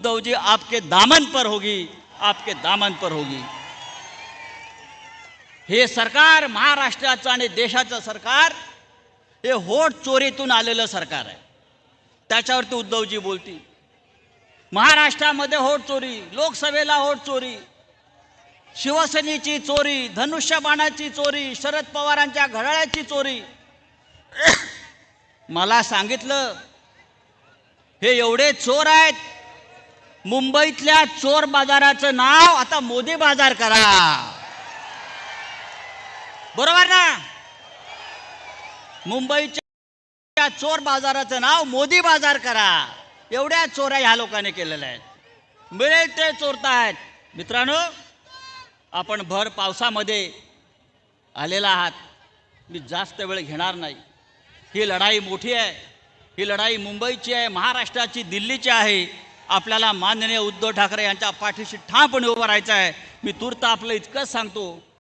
उद्धव जी आपके दामन पर होगी, आपके दामन पर होगी। हे सरकार महाराष्ट्राचं आणि देशाचं सरकार हे होट चोरीतून आलेलं सरकार आहे। त्याच्यावरती उद्धवजी बोलती महाराष्ट्रामध्ये होट चोरी, लोकसभेला होट चोरी, शिवसेनेची चोरी, धनुष्यबाणाची चोरी, शरद पवारांच्या घड्याळाची चोरी। मला सांगितलं हे एवढे चोर आहेत, मुंबईतल्या चोर बाजाराचं नाव आता मोदी बाजार करा। बरोबर ना? मुंबईच्या चोर बाजाराचं नाव मोदी बाजार करा। एवढ्या चोऱ्या ह्या लोकांनी केलेल्या आहेत, मिळेल ते चोरतायत। मित्रांनो, आपण भर पावसामध्ये आलेला आहात, मी जास्त वेळ घेणार नाही। ही लढाई मोठी आहे, ही लढाई मुंबईची आहे, महाराष्ट्राची, दिल्लीची आहे। आपल्याला माननीय उद्धव ठाकरे यांच्या पाठीशी ठामपणे उभं राहायचं आहे। मी तूर्त आपलं इतकंच सांगतो।